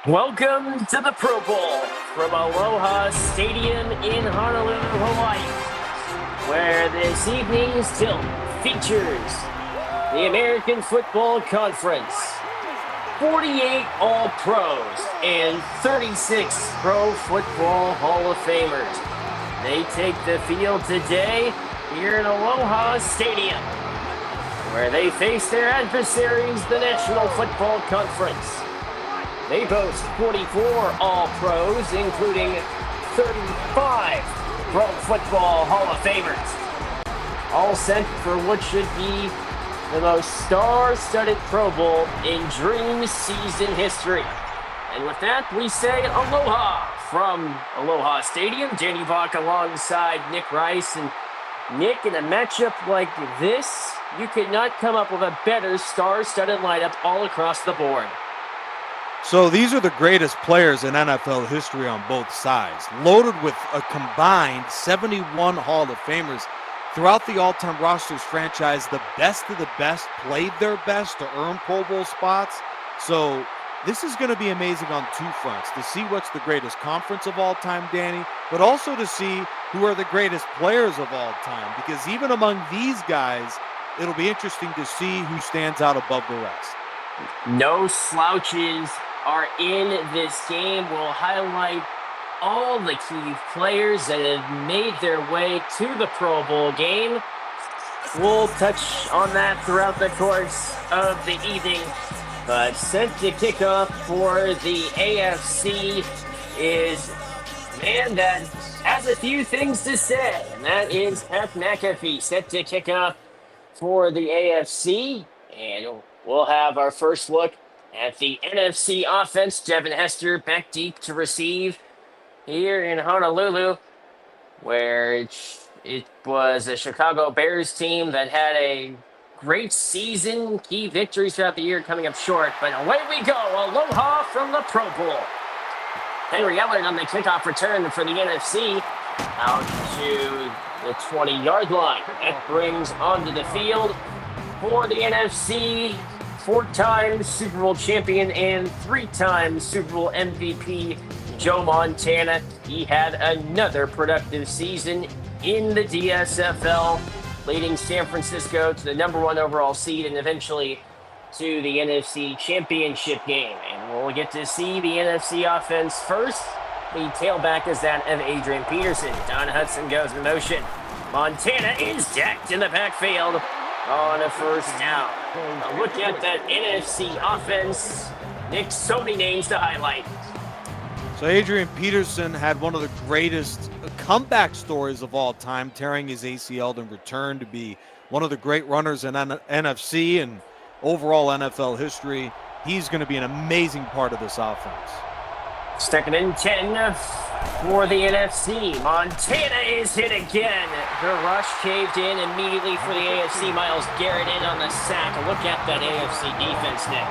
Welcome to the Pro Bowl from Aloha Stadium in Honolulu, Hawaii, where this evening's tilt features the American Football Conference, 48 All-Pros, and 36 Pro Football Hall of Famers. They take the field today here in Aloha Stadium, where they face their adversaries, the National Football Conference. They boast 44 All-Pros, including 35 Pro Football Hall of Famers, all set for what should be the most star-studded Pro Bowl in Dream season history. And with that, we say aloha from Aloha Stadium. DeBock alongside Nick Rice. And Nick, in a matchup like this, you could not come up with a better star-studded lineup all across the board. So these are the greatest players in NFL history on both sides, loaded with a combined 71 Hall of Famers. Throughout the all-time rosters franchise, the best of the best played their best to earn Pro Bowl spots. So this is going to be amazing on two fronts, to see what's the greatest conference of all time, Danny, but also to see who are the greatest players of all time, because even among these guys, it'll be interesting to see who stands out above the rest. No slouches are in this game. We'll highlight all the key players that have made their way to the Pro Bowl game. We'll touch on that throughout the course of the evening. But set to kick off for the AFC is a man that has a few things to say, and that is Pat McAfee, set to kick off for the AFC. And we'll have our first look at the NFC offense. Devin Hester back deep to receive here in Honolulu, where it was a Chicago Bears team that had a great season, key victories throughout the year coming up short. But away we go. Aloha from the Pro Bowl. Henry Ellard on the kickoff return for the NFC out to the 20-yard line. That brings onto the field for the NFC, four-time Super Bowl champion and three-time Super Bowl MVP, Joe Montana. He had another productive season in the DSFL, leading San Francisco to the #1 overall seed and eventually to the NFC Championship game. And we'll get to see the NFC offense first. The tailback is that of Adrian Peterson. Don Hudson goes in motion. Montana is decked in the backfield on a first down. A look at that NFC offense. Nick, so many names to highlight. So Adrian Peterson had one of the greatest comeback stories of all time, tearing his ACL in return to be one of the great runners in NFC and overall NFL history. He's going to be an amazing part of this offense. Second and 10 for the NFC. Montana is hit again. The rush caved in immediately for the AFC. Myles Garrett in on the sack. A look at that AFC defense, Nick.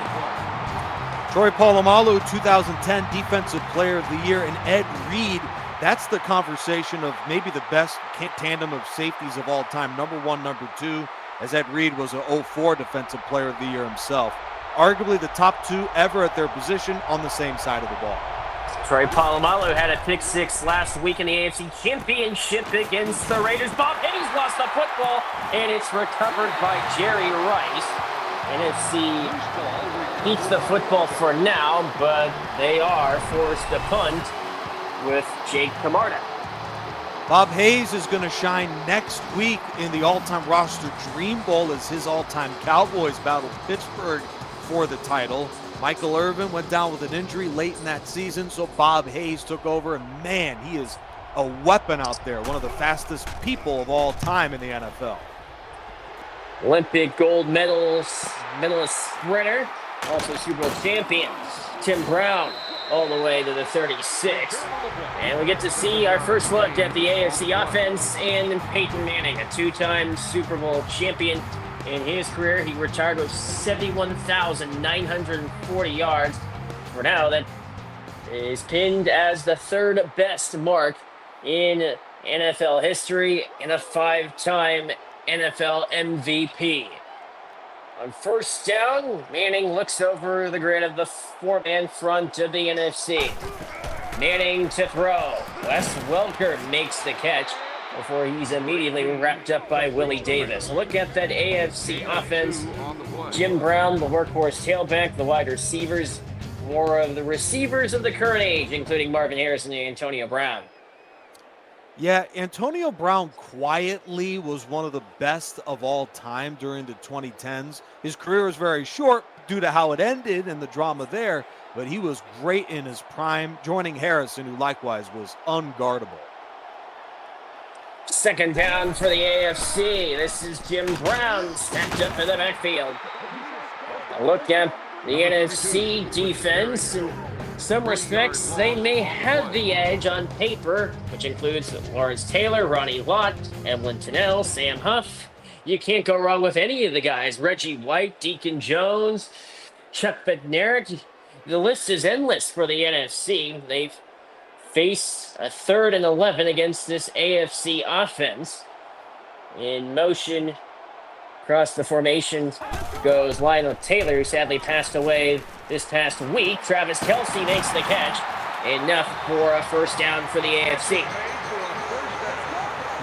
Troy Polamalu, 2010 Defensive Player of the Year, and Ed Reed. That's the conversation of maybe the best tandem of safeties of all time, #1, #2, as Ed Reed was a 04 Defensive Player of the Year himself. Arguably the top two ever at their position on the same side of the ball. Troy Polamalu had a pick six last week in the AFC Championship against the Raiders. Bob Hayes lost the football, and it's recovered by Jerry Rice. NFC keeps the football for now, but they are forced to punt with Jake Camarda. Bob Hayes is going to shine next week in the all-time roster Dream Bowl as his all-time Cowboys battled Pittsburgh for the title. Michael Irvin went down with an injury late in that season, so Bob Hayes took over, and man, he is a weapon out there, one of the fastest people of all time in the NFL. Olympic gold medalist sprinter, also Super Bowl champions, Tim Brown, all the way to the 36. And we get to see our first look at the AFC offense and Peyton Manning, a two-time Super Bowl champion. In his career, he retired with 71,940 yards. For now, that is pinned as the third best mark in NFL history and a five-time NFL MVP. On first down, Manning looks over the grid of the four-man front of the NFC. Manning to throw. Wes Welker makes the catch before he's immediately wrapped up by Willie Davis. Look at that AFC offense. Jim Brown, the workhorse tailback, the wide receivers, more of the receivers of the current age, including Marvin Harrison and Antonio Brown. Yeah, Antonio Brown quietly was one of the best of all time during the 2010s. His career was very short due to how it ended and the drama there, but he was great in his prime, joining Harrison, who likewise was unguardable. Second down for the AFC. This is Jim Brown stacked up in the backfield. A look at the NFC defense. In some respects, they may have the edge on paper, which includes Lawrence Taylor, Ronnie Lott, Emlyn Tunnell, Sam Huff. You can't go wrong with any of the guys. Reggie White, Deacon Jones, Chuck Bednarik. The list is endless for the NFC. They've faced a 3rd and 11 against this AFC offense. In motion, across the formation goes Lionel Taylor, who sadly passed away this past week. Travis Kelce makes the catch. Enough for a first down for the AFC.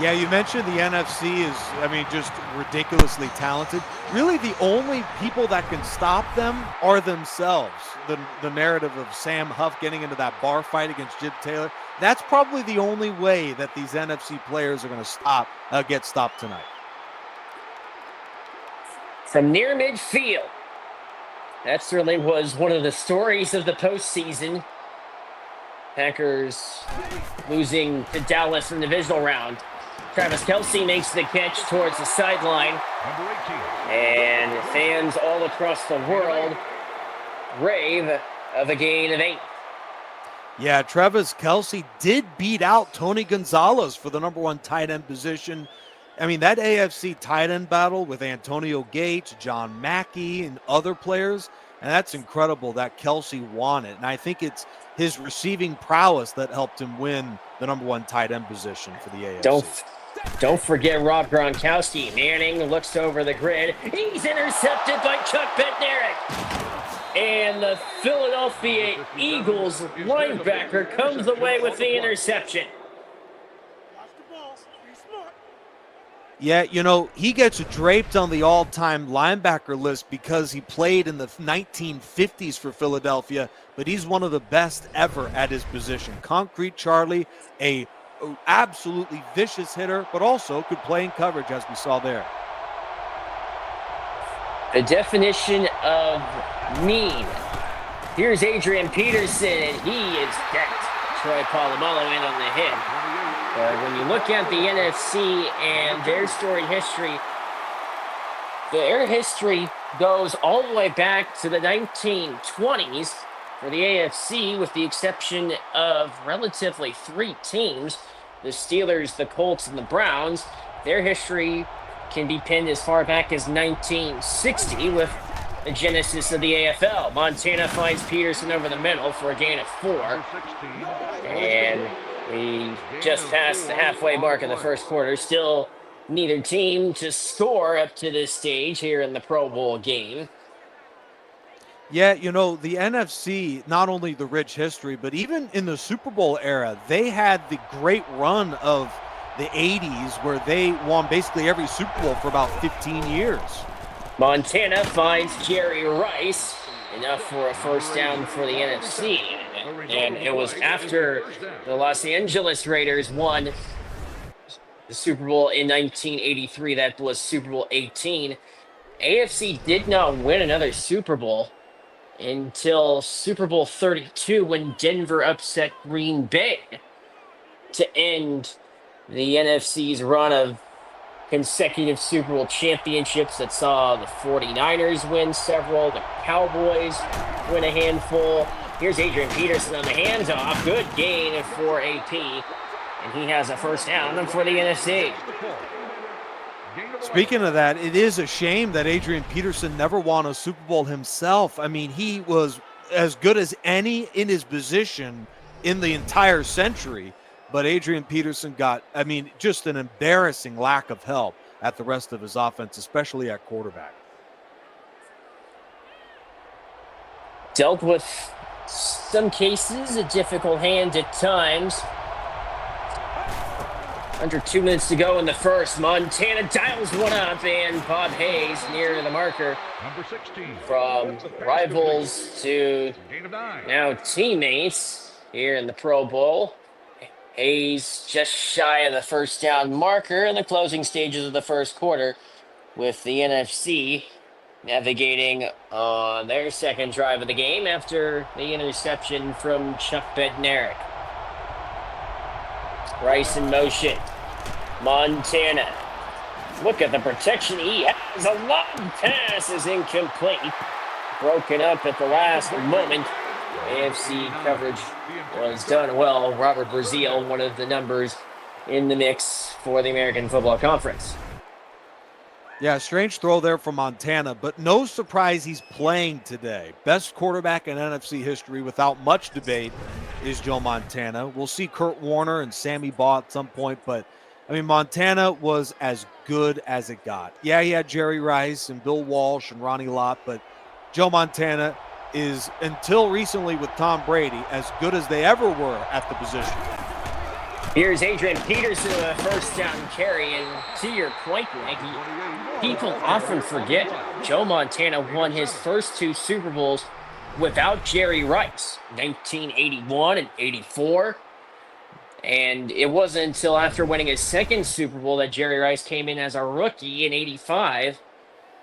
Yeah, you mentioned the NFC is, just ridiculously talented. Really, the only people that can stop them are themselves. The narrative of Sam Huff getting into that bar fight against Jim Taylor, that's probably the only way that these NFC players are going to get stopped tonight. From near midfield, that certainly was one of the stories of the postseason. Packers losing to Dallas in the divisional round. Travis Kelce makes the catch towards the sideline. And fans all across the world rave of a gain of 8. Yeah, Travis Kelce did beat out Tony Gonzalez for the number 1 tight end position. That AFC tight end battle with Antonio Gates, John Mackey, and other players, and that's incredible that Kelce won it. And I think it's his receiving prowess that helped him win the number 1 tight end position for the AFC. Don't forget Rob Gronkowski. Manning looks over the grid. He's intercepted by Chuck Bednarik. And the Philadelphia Eagles linebacker comes away with the interception. Yeah, he gets draped on the all-time linebacker list because he played in the 1950s for Philadelphia, but he's one of the best ever at his position. Concrete Charlie, a absolutely vicious hitter, but also could play in coverage, as we saw there. The definition of mean. Here's Adrian Peterson, and he is decked. Troy Polamalu in on the hit. But when you look at the NFC and their storied history, their history goes all the way back to the 1920s for the AFC, with the exception of relatively 3 teams, the Steelers, the Colts, and the Browns. Their history can be pinned as far back as 1960 with the genesis of the AFL. Montana finds Peterson over the middle for a gain of 4. And we just passed the halfway mark in the first quarter. Still neither team to score up to this stage here in the Pro Bowl game. Yeah, the NFC, not only the rich history, but even in the Super Bowl era, they had the great run of the 80s where they won basically every Super Bowl for about 15 years. Montana finds Jerry Rice, enough for a first down for the NFC. And it was after the Los Angeles Raiders won the Super Bowl in 1983. That was Super Bowl 18. AFC did not win another Super Bowl until Super Bowl 32, when Denver upset Green Bay to end the NFC's run of consecutive Super Bowl championships that saw the 49ers win several, the Cowboys win a handful. Here's Adrian Peterson on the handoff. Good gain for AP. And he has a first down for the NFC. Speaking of that, it is a shame that Adrian Peterson never won a Super Bowl himself. He was as good as any in his position in the entire century. But Adrian Peterson got, just an embarrassing lack of help at the rest of his offense, especially at quarterback. dealt with some cases, a difficult hand at times. Under 2 minutes to go in the first. Montana dials one up, and Bob Hayes near the marker. Number 16. From rivals to now teammates here in the Pro Bowl. Hayes just shy of the first down marker in the closing stages of the first quarter, with the NFC navigating on their second drive of the game after the interception from Chuck Bednarik. Rice in motion. Montana. Look at the protection he has. A long pass is incomplete. Broken up at the last moment. AFC coverage was done well. Robert Brazil, one of the numbers in the mix for the American Football Conference. Yeah, strange throw there from Montana, but no surprise he's playing today. Best quarterback in NFC history without much debate is Joe Montana. We'll see Kurt Warner and Sammy Baugh at some point, but I mean, Montana was as good as it got. Yeah, he had Jerry Rice and Bill Walsh and Ronnie Lott, but Joe Montana is, until recently with Tom Brady, as good as they ever were at the position. Here's Adrian Peterson with a first down carry, and to your point, Nick, people often forget Joe Montana won his first two Super Bowls without Jerry Rice, 1981 and 84. And it wasn't until after winning his second Super Bowl that Jerry Rice came in as a rookie in 85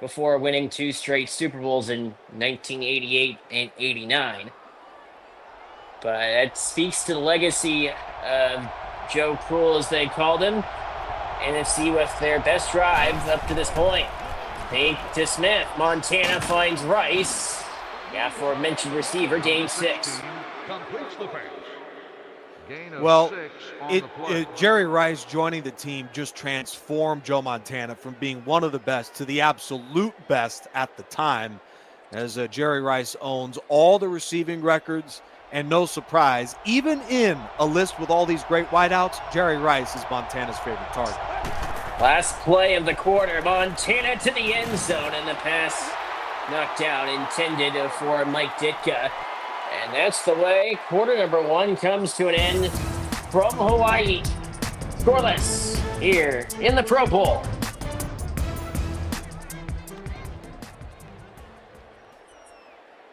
before winning two straight Super Bowls in 1988 and 89. But that speaks to the legacy of Joe Cool, as they called him. NFC with their best drive up to this point. Fake to Smith. Montana finds Rice. The aforementioned receiver, gain 6. Completes the pass. Well, Jerry Rice joining the team just transformed Joe Montana from being one of the best to the absolute best at the time, as Jerry Rice owns all the receiving records, and no surprise, even in a list with all these great wideouts, Jerry Rice is Montana's favorite target. Last play of the quarter, Montana to the end zone, and the pass knocked out, intended for Mike Ditka. And that's the way quarter number one comes to an end from Hawaii. Scoreless here in the Pro Bowl.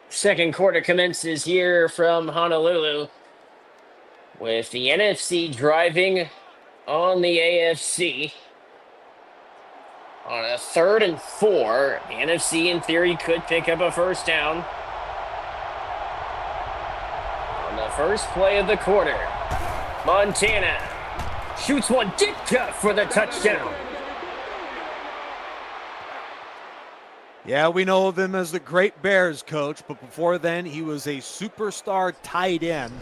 Second quarter commences here from Honolulu, with the NFC driving on the AFC. On a 3rd and 4, the NFC in theory could pick up a first down. On the first play of the quarter, Montana shoots one, Ditka for the touchdown. Yeah, we know of him as the great Bears coach, but before then he was a superstar tight end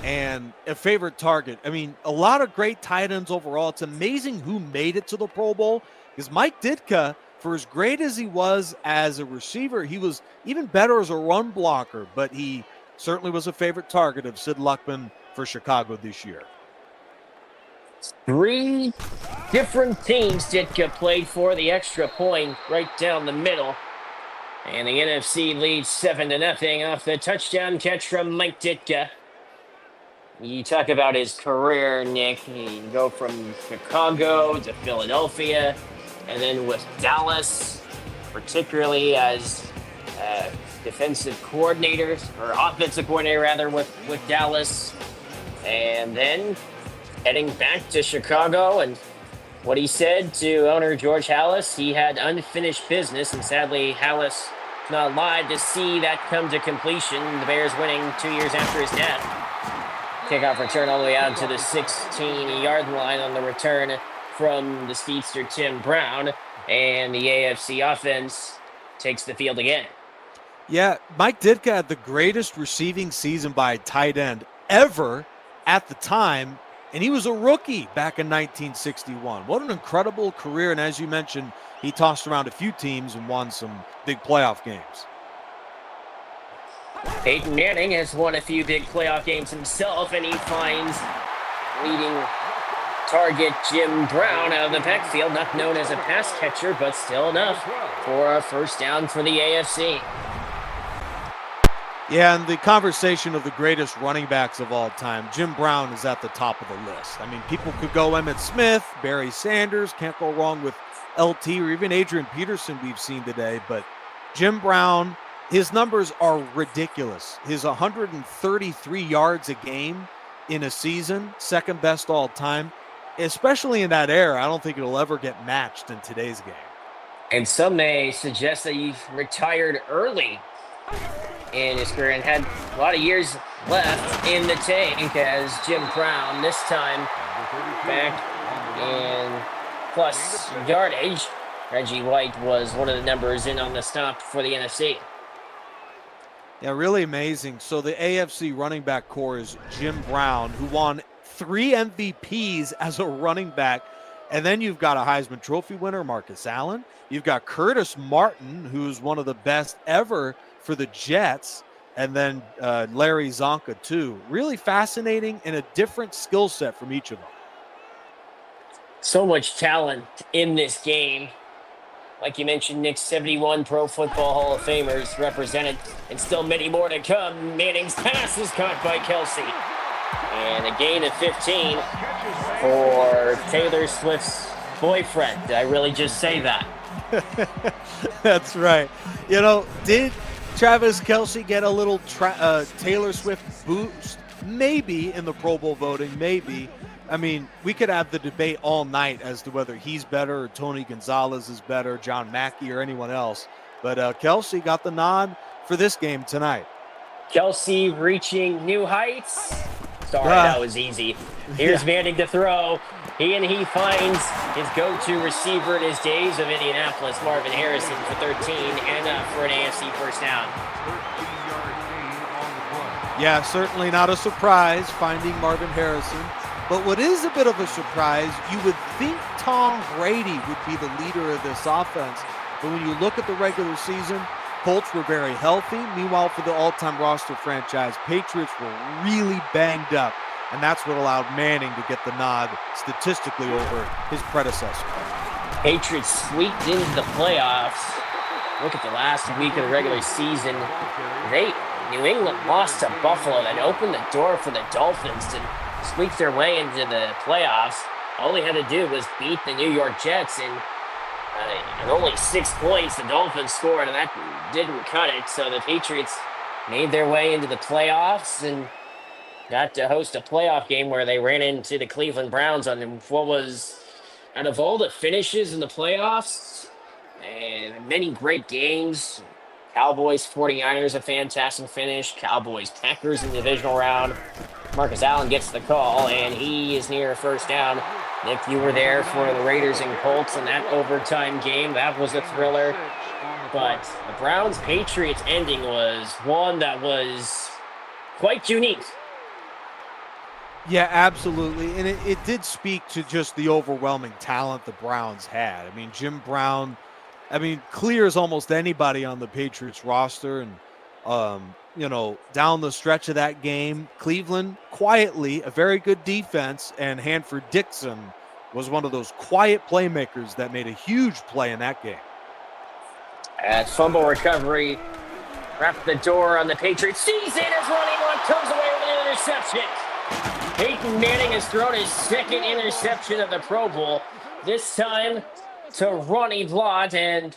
and a favorite target. I mean, a lot of great tight ends overall. It's amazing who made it to the Pro Bowl, because Mike Ditka, for as great as he was as a receiver, he was even better as a run blocker, but he certainly was a favorite target of Sid Luckman for Chicago this year. 3 different teams Ditka played for, the extra point right down the middle. And the NFC leads 7-0 off the touchdown catch from Mike Ditka. You talk about his career, Nick. You go from Chicago to Philadelphia, and then with Dallas, particularly as defensive coordinator, or offensive coordinator rather, with Dallas. And then heading back to Chicago, and what he said to owner George Halas, he had unfinished business, and sadly Halas is not alive to see that come to completion. The Bears winning 2 years after his death. Kickoff return all the way out to the 16-yard line on the return from the speedster Tim Brown, and the AFC offense takes the field again. Yeah, Mike Ditka had the greatest receiving season by a tight end ever at the time, and he was a rookie back in 1961. What an incredible career, and as you mentioned, he tossed around a few teams and won some big playoff games. Peyton Manning has won a few big playoff games himself, and he finds leading target Jim Brown out of the backfield, not known as a pass catcher, but still enough for a first down for the AFC. Yeah, and the conversation of the greatest running backs of all time, Jim Brown is at the top of the list. I mean, people could go Emmitt Smith, Barry Sanders, can't go wrong with LT, or even Adrian Peterson we've seen today. But Jim Brown, his numbers are ridiculous. His 133 yards a game in a season, second best all time, especially in that era. I don't think it'll ever get matched in today's game. And some may suggest that he retired early in his career and had a lot of years left in the tank as Jim Brown, this time back in plus yardage. Reggie White was one of the numbers in on the stop for the NFC. Yeah, really amazing. So the AFC running back core is Jim Brown, who won 3 MVPs as a running back. And then you've got a Heisman Trophy winner, Marcus Allen. You've got Curtis Martin, who's one of the best ever for the Jets. And then Larry Zonka, too. Really fascinating and a different skill set from each of them. So much talent in this game. Like you mentioned, Nick, 71 Pro Football Hall of Famers represented, and still many more to come. Manning's pass is caught by Kelsey. And a gain of 15 for Taylor Swift's boyfriend. Did I really just say that? That's right. You know, did Travis Kelce get a little Taylor Swift boost? Maybe in the Pro Bowl voting, maybe. I mean, we could have the debate all night as to whether he's better or Tony Gonzalez is better, John Mackey or anyone else. But Kelce got the nod for this game tonight. Kelce reaching new heights. Sorry, that was easy. Here's Manning to throw. He finds his go-to receiver in his days of Indianapolis, Marvin Harrison, for 13 and for an AFC first down. Yeah, certainly not a surprise finding Marvin Harrison. But what is a bit of a surprise, you would think Tom Brady would be the leader of this offense. But when you look at the regular season, Colts were very healthy. Meanwhile, for the all-time roster franchise, Patriots were really banged up. And that's what allowed Manning to get the nod statistically over his predecessor. Patriots squeaked into the playoffs. Look at the last week of the regular season. New England lost to Buffalo and opened the door for the Dolphins to squeak their way into the playoffs. All they had to do was beat the New York Jets, and only 6 points the Dolphins scored, and that didn't cut it. So the Patriots made their way into the playoffs and got to host a playoff game where they ran into the Cleveland Browns on what was, out of all the finishes in the playoffs, and many great games. Cowboys 49ers, a fantastic finish. Cowboys Packers in the divisional round. Marcus Allen gets the call, and he is near a first down. Nick, you were there for the Raiders and Colts in that overtime game. That was a thriller. But the Browns-Patriots ending was one that was quite unique. Yeah, absolutely. And it did speak to just the overwhelming talent the Browns had. I mean, Jim Brown, clears almost anybody on the Patriots roster. And, down the stretch of that game, Cleveland quietly, a very good defense, and Hanford Dixon was one of those quiet playmakers that made a huge play in that game. At fumble recovery, wrapped the door on the Patriots. Season is running one, comes away with an interception. Peyton Manning has thrown his second interception of the Pro Bowl, this time to Ronnie Lott. And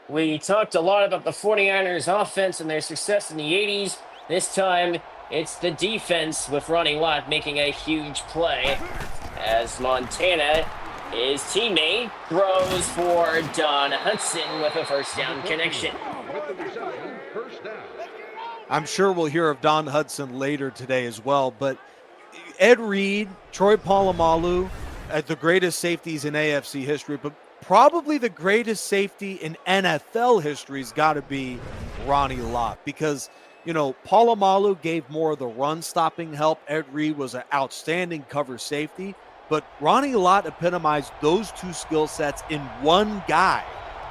we talked a lot about the 49ers offense and their success in the 80s. This time, it's the defense with Ronnie Lott making a huge play as Montana, his teammate, throws for Don Hudson with a first down connection. I'm sure we'll hear of Don Hudson later today as well, but Ed Reed, Troy Polamalu, the greatest safeties in AFC history, but probably the greatest safety in NFL history has got to be Ronnie Lott, because, Polamalu gave more of the run-stopping help. Ed Reed was an outstanding cover safety, but Ronnie Lott epitomized those two skill sets in one guy,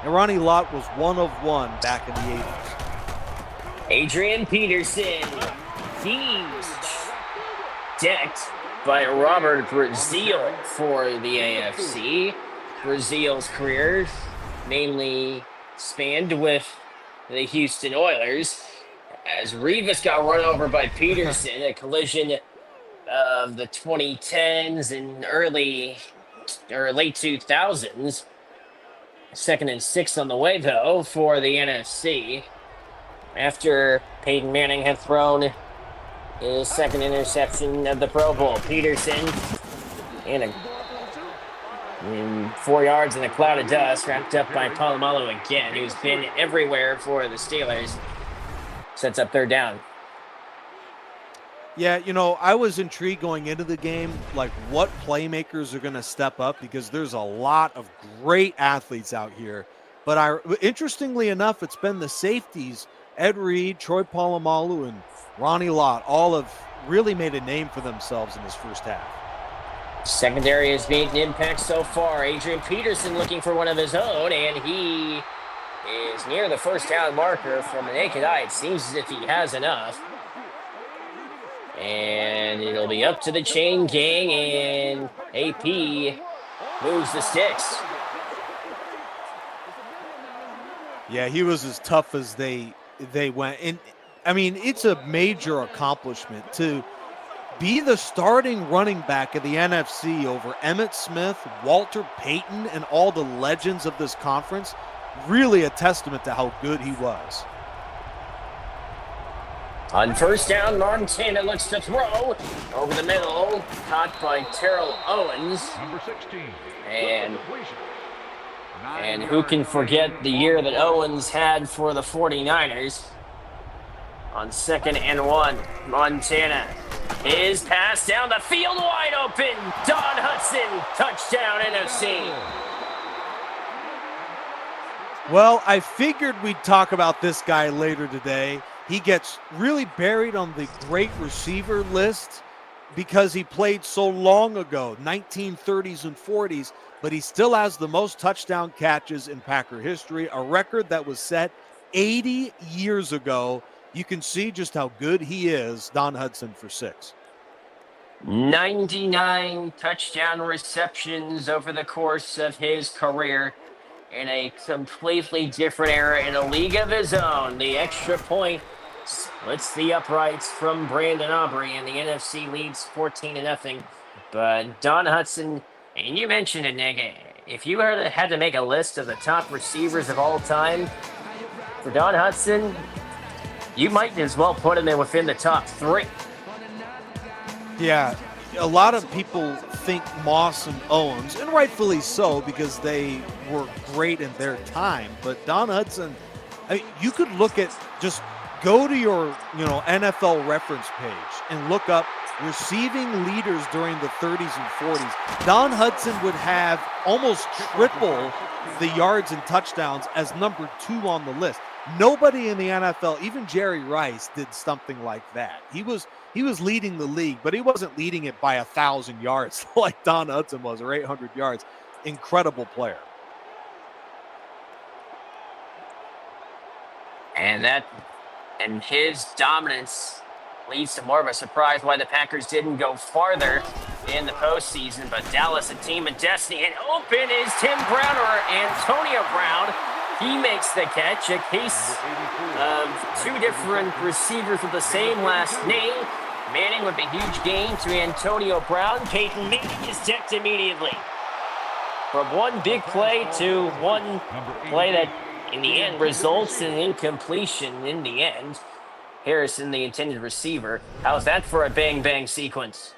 and Ronnie Lott was one of one back in the 80s. Adrian Peterson, he's decked by Robert Brazile for the AFC. Brazile's career mainly spanned with the Houston Oilers, as Rivas got run over by Peterson, a collision of the 2010s and early or late 2000s. 2nd and 6 on the way, though, for the NFC. After Peyton Manning had thrown his second interception of the Pro Bowl, Peterson and 4 yards in a cloud of dust, wrapped up by Polamalu again, who's been everywhere for the Steelers. Sets up 3rd down. Yeah, I was intrigued going into the game, like what playmakers are going to step up, because there's a lot of great athletes out here. But interestingly enough, it's been the safeties, Ed Reed, Troy Polamalu, and Ronnie Lott, all have really made a name for themselves in this first half. Secondary has made an impact so far. Adrian Peterson looking for one of his own, and he is near the first down marker. From the naked eye, it seems as if he has enough. And it'll be up to the chain gang, and AP moves the sticks. Yeah, he was as tough as they went. And, I mean, it's a major accomplishment to be the starting running back of the NFC over Emmitt Smith, Walter Payton, and all the legends of this conference. Really a testament to how good he was. On first down, Montana looks to throw over the middle, caught by Terrell Owens. Number 16. And who can forget the year that Owens had for the 49ers? On 2nd and 1, Montana. His pass down the field, wide open. Don Hudson, touchdown NFC. Well, I figured we'd talk about this guy later today. He gets really buried on the great receiver list because he played so long ago, 1930s and 40s, but he still has the most touchdown catches in Packer history, a record that was set 80 years ago. You can see just how good he is, Don Hudson, for 6. 99 touchdown receptions over the course of his career in a completely different era in a league of his own. The extra point splits the uprights from Brandon Aubrey, and the NFC leads 14-0. But Don Hudson, and you mentioned it, Nick, if you had to make a list of the top receivers of all time for Don Hudson, you might as well put him in within the top 3. Yeah, a lot of people think Moss and Owens, and rightfully so, because they were great in their time. But Don Hudson, I mean, you could look at, just go to your NFL reference page and look up receiving leaders during the 30s and 40s. Don Hudson would have almost triple the yards and touchdowns as number 2 on the list. Nobody in the NFL, even Jerry Rice, did something like that. He was leading the league, but he wasn't leading it by 1,000 yards like Don Hudson was, or 800 yards. Incredible player. And his dominance leads to more of a surprise why the Packers didn't go farther in the postseason. But Dallas, a team of destiny, and open is Tim Brown, or Antonio Brown. He makes the catch, a case of 2 different receivers with the same last name. Manning with a huge gain to Antonio Brown. Peyton Manning is decked immediately. From one big play to one play that in the end results in incompletion in the end. Harrison, the intended receiver. How's that for a bang-bang sequence?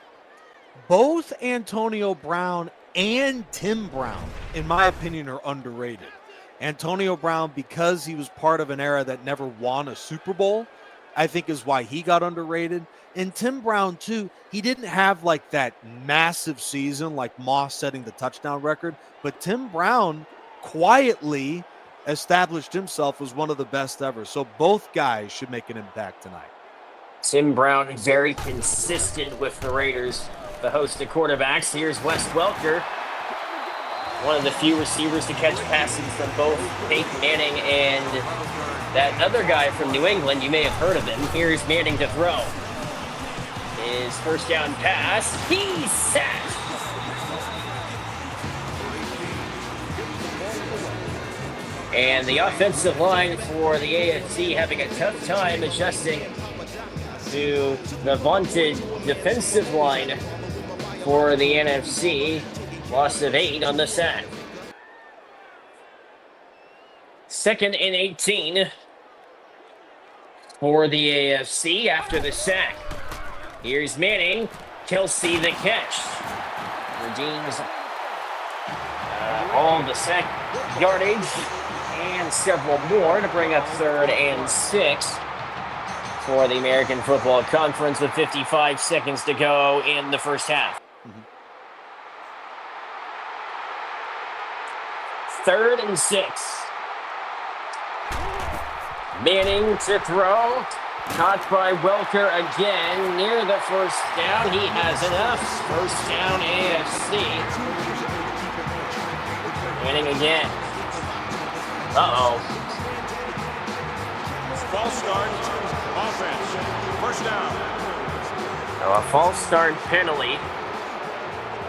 Both Antonio Brown and Tim Brown, in my opinion, are underrated. Antonio Brown, because he was part of an era that never won a Super Bowl, I think is why he got underrated. And Tim Brown, too, he didn't have like that massive season like Moss setting the touchdown record, but Tim Brown quietly established himself as one of the best ever. So both guys should make an impact tonight. Tim Brown, very consistent with the Raiders, the host of quarterbacks. Here's Wes Welker, one of the few receivers to catch passes from both Peyton Manning and that other guy from New England. You may have heard of him. Here's Manning to throw. His first down pass. He's sacked. And the offensive line for the AFC having a tough time adjusting to the vaunted defensive line for the NFC. Loss of 8 on the sack. 2nd and 18 for the AFC after the sack. Here's Manning. Kelsey the catch. Redeems all the sack yardage and several more to bring up 3rd and 6 for the American Football Conference with 55 seconds to go in the first half. 3rd and 6. Manning to throw. Caught by Welker again near the first down. He has enough. First down AFC. Manning again. Uh-oh. False start. Offense. First down. So a false start penalty.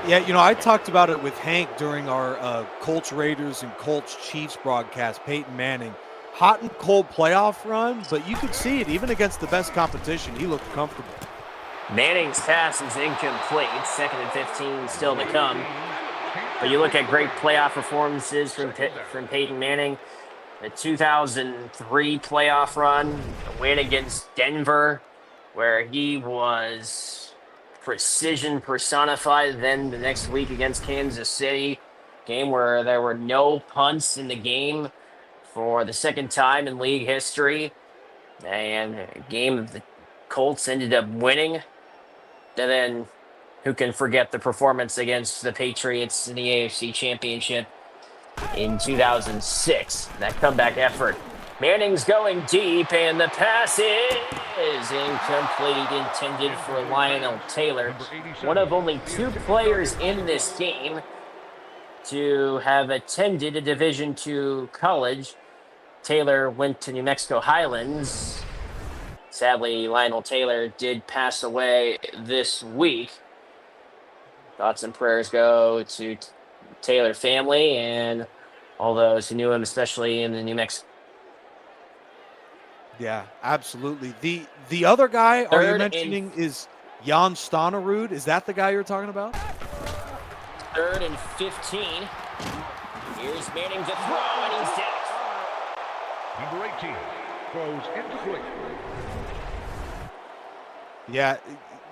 Yeah, I talked about it with Hank during our Colts Raiders and Colts Chiefs broadcast, Peyton Manning. Hot and cold playoff run, but you could see it even against the best competition. He looked comfortable. Manning's pass is incomplete. 2nd and 15 still to come. But you look at great playoff performances from Peyton Manning. The 2003 playoff run, a win against Denver, where he was precision personified. Then the next week against Kansas City, game where there were no punts in the game for the 2nd time in league history. And a game the Colts ended up winning. And then who can forget the performance against the Patriots in the AFC Championship in 2006? That comeback effort. Manning's going deep, and the pass is incomplete, intended for Lionel Taylor. One of only 2 players in this game to have attended a Division II college. Taylor went to New Mexico Highlands. Sadly, Lionel Taylor did pass away this week. Thoughts and prayers go to Taylor family and all those who knew him, especially in the New Mexico. Yeah, absolutely. The other guy are you 3rd mentioning is Jan Stonerud? Is that the guy you're talking about? 3rd and 15. Here's Manning to throw, and he's dead. Number 18 throws incomplete. Yeah,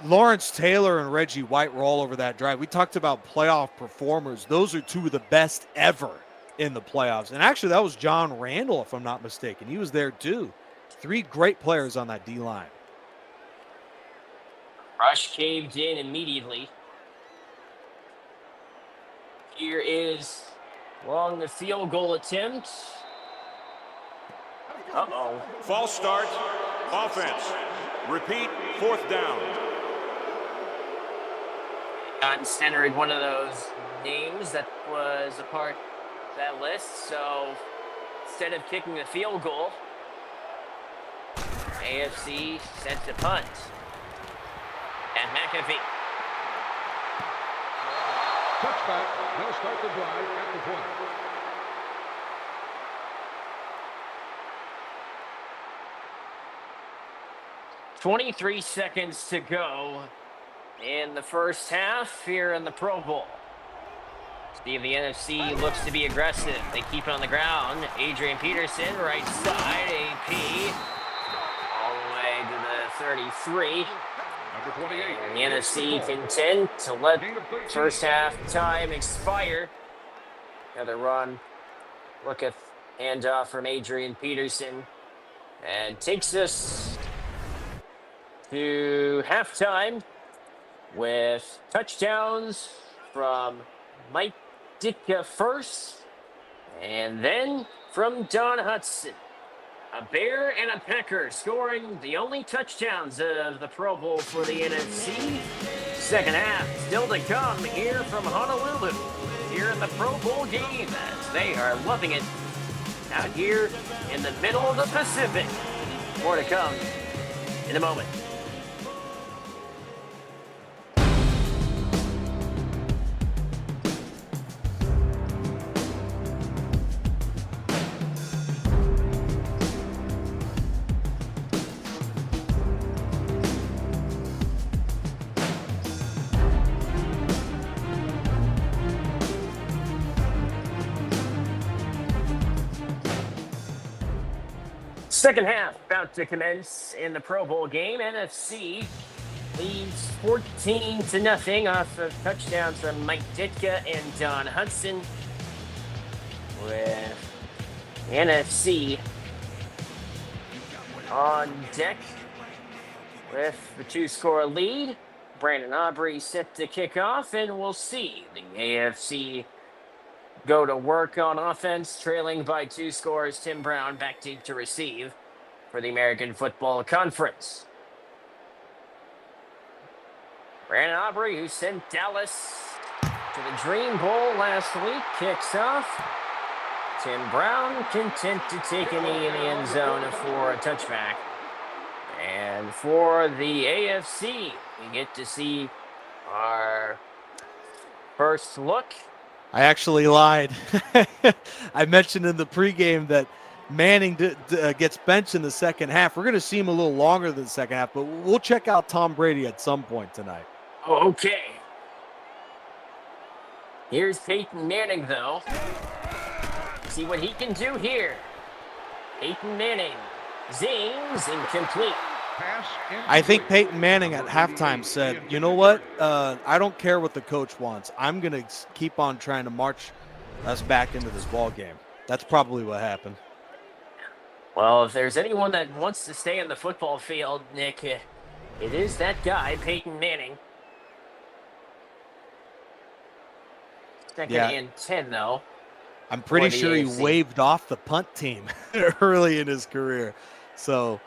Lawrence Taylor and Reggie White were all over that drive. We talked about playoff performers. Those are 2 of the best ever in the playoffs. And actually, that was John Randall, if I'm not mistaken. He was there too. 3 great players on that D-line. Rush caved in immediately. Here is long the field goal attempt. Uh-oh. False start. Offense. Repeat. 4th down. Got centered one of those names that was a part of that list. So instead of kicking the field goal, AFC sent to punt. And McAfee. Touchback. They'll start the drive at the 20. 23 seconds to go in the first half here in the Pro Bowl. Steve, the NFC looks to be aggressive. They keep it on the ground. Adrian Peterson, right side. AP all the way to the 33. Number 28. And the NFC content to let first half time expire. Another run. Look at handoff from Adrian Peterson. And takes us to halftime with touchdowns from Mike Ditka first, and then from Don Hudson. A Bear and a Packer scoring the only touchdowns of the Pro Bowl for the NFC. Second half still to come here from Honolulu, here in the Pro Bowl game, as they are loving it out here in the middle of the Pacific. More to come in a moment. Second half about to commence in the Pro Bowl game. NFC leads 14-0 off of touchdowns from Mike Ditka and Don Hudson, with the NFC on deck with the 2-score lead. Brandon Aubrey set to kick off, and we'll see the AFC go to work on offense, trailing by 2 scores. Tim Brown back deep to receive for the American Football Conference. Brandon Aubrey, who sent Dallas to the Dream Bowl last week, kicks off. Tim Brown content to take a knee in the end zone for a touchback. And for the AFC, we get to see our first look. I actually lied. I mentioned in the pregame that Manning gets benched in the second half. We're going to see him a little longer than the second half, but we'll check out Tom Brady at some point tonight. Oh, okay. Here's Peyton Manning, though. See what he can do here. Peyton Manning zings, incomplete. I think Peyton Manning at halftime said, you know what? I don't care what the coach wants. I'm going to keep on trying to march us back into this ball game. That's probably what happened. Well, if there's anyone that wants to stay in the football field, Nick, it is that guy, Peyton Manning. Second and 10, though. I'm pretty sure he waved off the punt team early in his career. So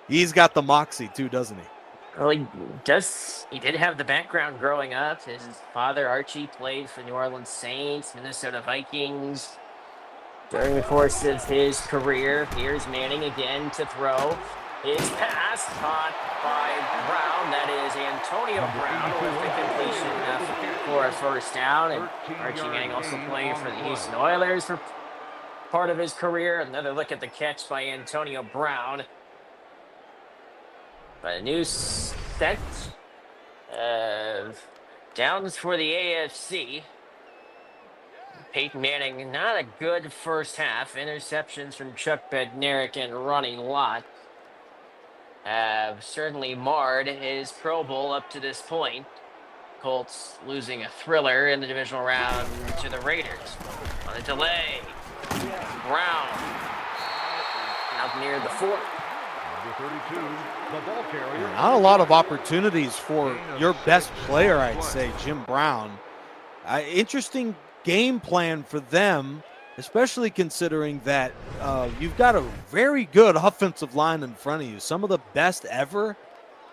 he's got the moxie too, doesn't he? Well, he does. He did have the background growing up. His father, Archie, played for New Orleans Saints, Minnesota Vikings. During the course of his career, here's Manning again to throw. His pass caught by Brown. That is Antonio Brown with the completion for a first down. And Archie Manning also played for the Houston Oilers for part of his career. Another look at the catch by Antonio Brown. But a new set of downs for the AFC. Peyton Manning, not a good first half. Interceptions from Chuck Bednarik and Ronnie Lott have certainly marred his Pro Bowl up to this point. Colts losing a thriller in the divisional round to the Raiders. On a delay, Brown out near the 4. Not a lot of opportunities for your best player, I'd say, Jim Brown. Interesting game plan for them, especially considering that you've got a very good offensive line in front of you. Some of the best ever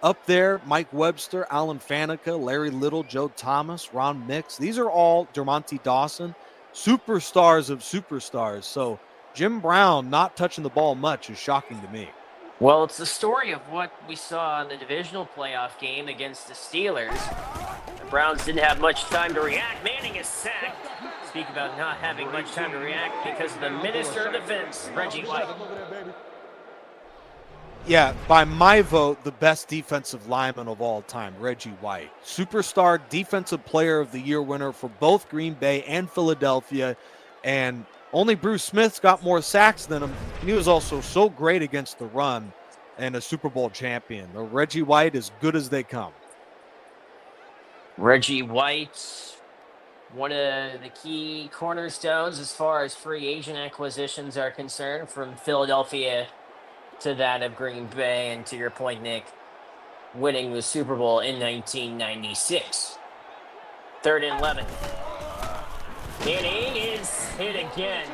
up there: Mike Webster, Alan Faneca, Larry Little, Joe Thomas, Ron Mix. These are all Dermontti Dawson, superstars of superstars. So Jim Brown not touching the ball much is shocking to me. Well, it's the story of what we saw in the divisional playoff game against the Steelers. The Browns didn't have much time to react. Manning is sacked. Speak about not having much time to react because of the Minister of Defense, Reggie White. Yeah, by my vote, the best defensive lineman of all time, Reggie White. Superstar Defensive Player of the Year winner for both Green Bay and Philadelphia. And only Bruce Smith's got more sacks than him. And he was also so great against the run and a Super Bowl champion. Reggie White, as good as they come. Reggie White, one of the key cornerstones as far as free agent acquisitions are concerned, from Philadelphia to that of Green Bay, and to your point, Nick, winning the Super Bowl in 1996. 3rd and 11. Manning is hit again.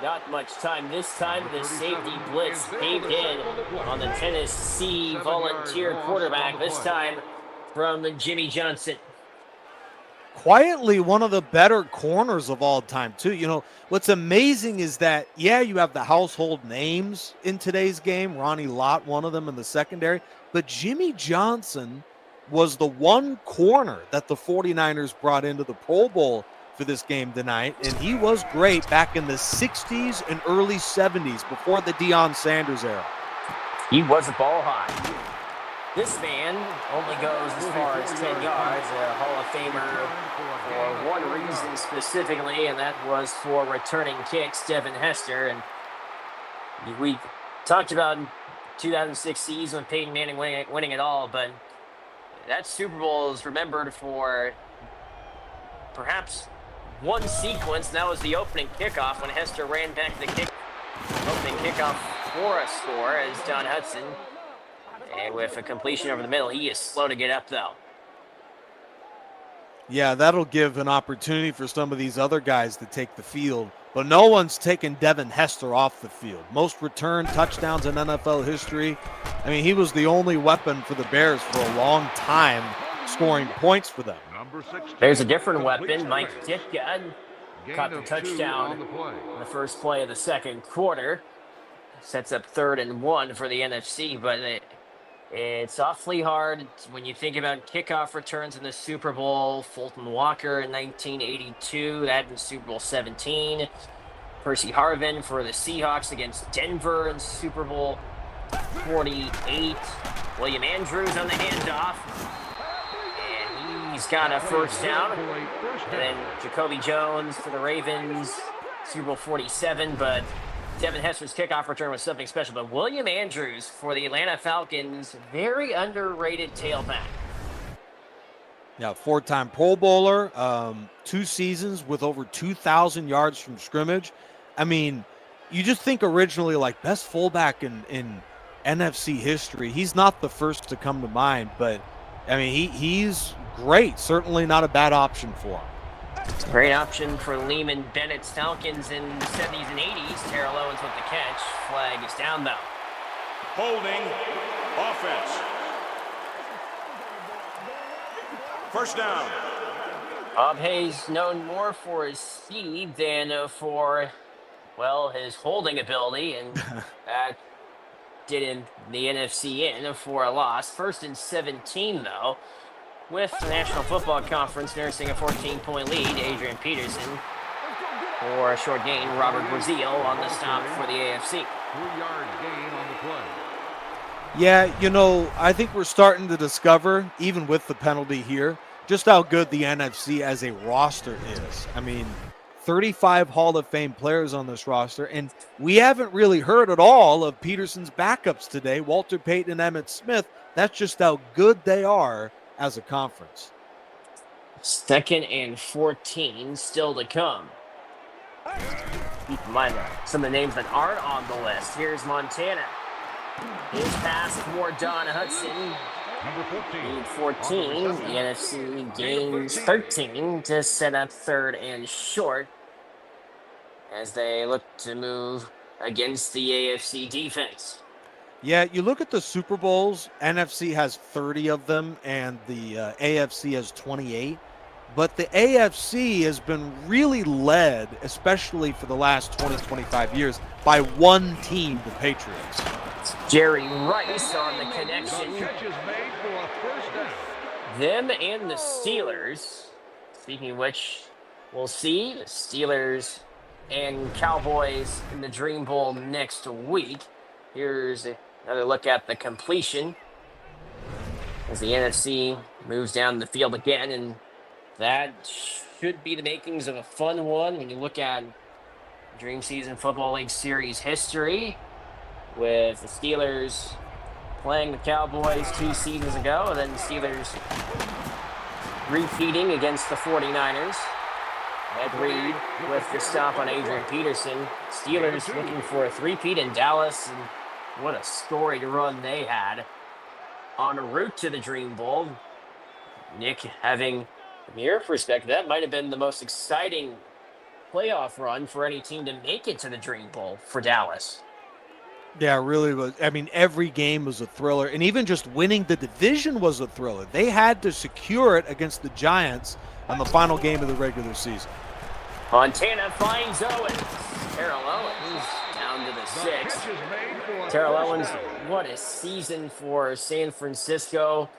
Not much time this time. The safety blitz came in on the Tennessee volunteer quarterback, this time from Jimmy Johnson. Quietly one of the better corners of all time, too. You know, what's amazing is that, yeah, you have the household names in today's game. Ronnie Lott, one of them in the secondary. But Jimmy Johnson was the one corner that the 49ers brought into the Pro Bowl for this game tonight. And he was great back in the 60s and early 70s, before the Deion Sanders era. He was a ball high. This man only goes as far as 10 yards, a Hall of Famer for one reason specifically, and that was for returning kicks, Devin Hester. And we Talked about 2006 season with Peyton Manning winning it all, but that Super Bowl is remembered for perhaps one sequence, and that was the opening kickoff when Hester ran back the opening kickoff for a score as Don Hudson. And with a completion over the middle, he is slow to get up, though. Yeah, that'll give an opportunity for some of these other guys to take the field. But no one's taken Devin Hester off the field. Most return touchdowns in NFL history. I mean, he was the only weapon for the Bears for a long time, scoring points for them. There's a different weapon. Mike Ditka caught the touchdown in the first play of the second quarter. Sets up 3rd and 1 for the NFC, but it's awfully hard when you think about kickoff returns in the Super Bowl. Fulton Walker in 1982, that in Super Bowl 17. Percy Harvin for the Seahawks against Denver in Super Bowl 48. William Andrews on the handoff. And he's got a first down. And then Jacoby Jones for the Ravens, Super Bowl 47, but Devin Hester's kickoff return was something special, but William Andrews for the Atlanta Falcons, very underrated tailback. Yeah, 4-time Pro Bowler, 2 seasons with over 2,000 yards from scrimmage. I mean, you just think originally like best fullback in NFC history. He's not the first to come to mind, but I mean, he's great. Certainly not a bad option for him. It's a great option for Lehman Bennett's Falcons in the 70s and 80s. Terrell Owens with the catch. Flag is down, though. Holding offense. First down. Bob Hayes known more for his speed than for, well, his holding ability, and that did him the NFC in for a loss. 1st and 17, though, with the National Football Conference nursing a 14-point lead. Adrian Peterson for a short gain. Robert Brazil on the stop for the AFC. 3-yard gain on the play. Yeah, you know, I think we're starting to discover, even with the penalty here, just how good the NFC as a roster is. I mean, 35 Hall of Fame players on this roster, and we haven't really heard at all of Peterson's backups today, Walter Payton and Emmitt Smith. That's just how good they are as a conference. 2nd and 14 still to come. Keep in mind some of the names that aren't on the list. Here's Montana. His pass for Don Hudson. Lead 14. The NFC gains 13 to set up 3rd and short as they look to move against the AFC defense. Yeah, you look at the Super Bowls, NFC has 30 of them, and the AFC has 28. But the AFC has been really led, especially for the last 20, 25 years, by one team, the Patriots. Jerry Rice on the connection. Them and the Steelers. Speaking of which, we'll see the Steelers and Cowboys in the Dream Bowl next week. Here's another look at the completion as the NFC moves down the field again, and that should be the makings of a fun one when you look at Dream Season Football League Series history, with the Steelers playing the Cowboys 2 seasons ago, and then the Steelers repeating against the 49ers. Ed Reed with the stop on Adrian Peterson. Steelers looking for a three-peat in Dallas, and what a storied run they had en route to the Dream Bowl. Nick, having, from your perspective, that might have been the most exciting playoff run for any team to make it to the Dream Bowl for Dallas. Yeah, it really was. I mean, every game was a thriller, and even just winning the division was a thriller. They had to secure it against the Giants on the final game of the regular season. Montana finds Owens. Terrell Owens down to the 6. Terrell Owens, what a season for San Francisco.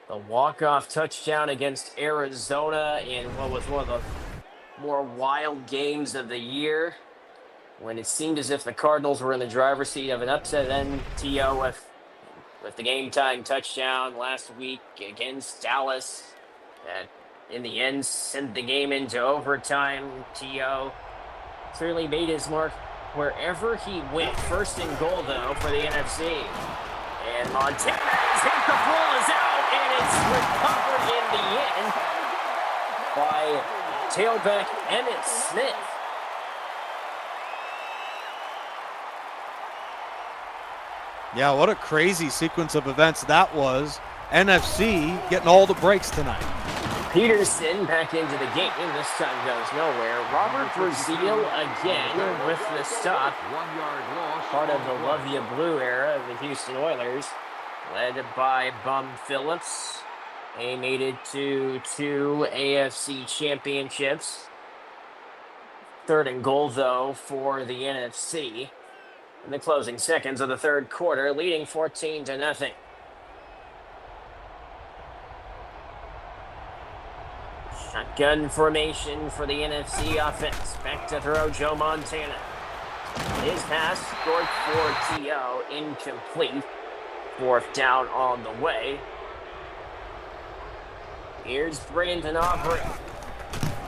The walk-off touchdown against Arizona in what was one of the more wild games of the year, when it seemed as if the Cardinals were in the driver's seat of an upset. Then T.O. with the game-time touchdown last week against Dallas that in the end sent the game into overtime. T.O. certainly made his mark wherever he went. First and goal, though, for the NFC. And Montana's hit, the ball is out, and it's recovered in the end by tailback Emmitt Smith. Yeah, what a crazy sequence of events that was. NFC getting all the breaks tonight. Peterson back into the game. This time goes nowhere. Robert Brazil again with the stop. 1 yard loss. Part of the Love Ya Blue era of the Houston Oilers, led by Bum Phillips. They made it to 2 AFC championships. Third and goal, though, for the NFC in the closing seconds of the third quarter, leading 14-0. Shotgun formation for the NFC offense. Back to throw, Joe Montana. His pass scored for T.O. incomplete. Fourth down on the way. Here's Brandon Aubrey.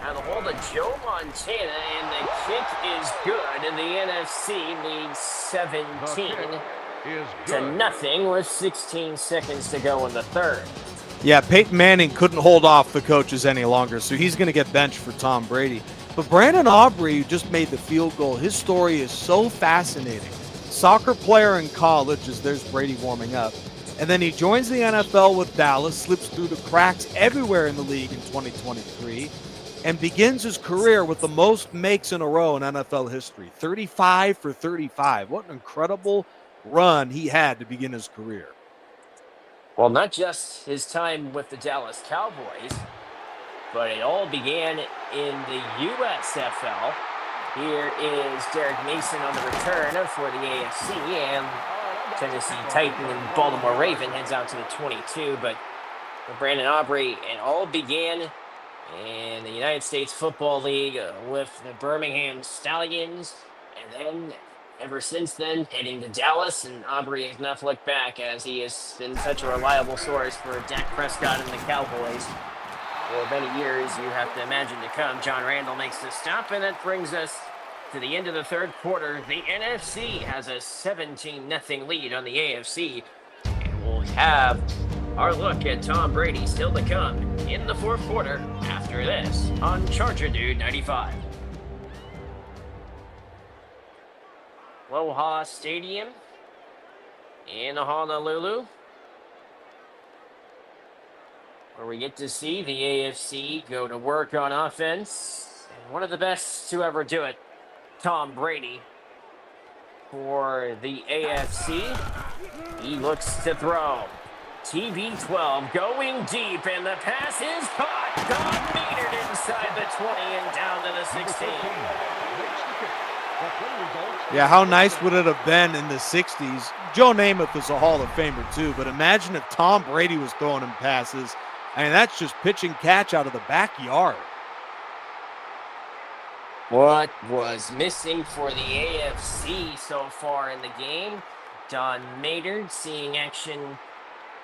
Now the hold of Joe Montana, and the kick is good. And the NFC leads 17-0 with 16 seconds to go in the third. Yeah, Peyton Manning couldn't hold off the coaches any longer, so he's going to get benched for Tom Brady. But Brandon Aubrey just made the field goal. His story is so fascinating. Soccer player in college, as there's Brady warming up. And then he joins the NFL with Dallas, slips through the cracks everywhere in the league in 2023, and begins his career with the most makes in a row in NFL history. 35 for 35. What an incredible run he had to begin his career. Well, not just his time with the Dallas Cowboys, but it all began in the USFL. Here is Derek Mason on the return for the AFC, and Tennessee Titan and Baltimore Raven heads out to the 22. But for Brandon Aubrey, it all began in the United States Football League with the Birmingham Stallions, and then ever since then, heading to Dallas, and Aubrey has not looked back as he has been such a reliable source for Dak Prescott and the Cowboys for many years, you have to imagine to come. John Randall makes the stop, and that brings us to the end of the third quarter. The NFC has a 17-0 lead on the AFC, and we'll have our look at Tom Brady still to come in the fourth quarter after this on Charger Dude 95. Aloha Stadium in Honolulu, where we get to see the AFC go to work on offense. And one of the best to ever do it, Tom Brady, for the AFC. He looks to throw. TB12 going deep, and the pass is caught. Don Maynard inside the 20 and down to the 16. Yeah, how nice would it have been in the 60s? Joe Namath is a Hall of Famer too, but imagine if Tom Brady was throwing him passes. I mean, that's just pitch and catch out of the backyard. What was missing for the AFC so far in the game? Don Maynard seeing action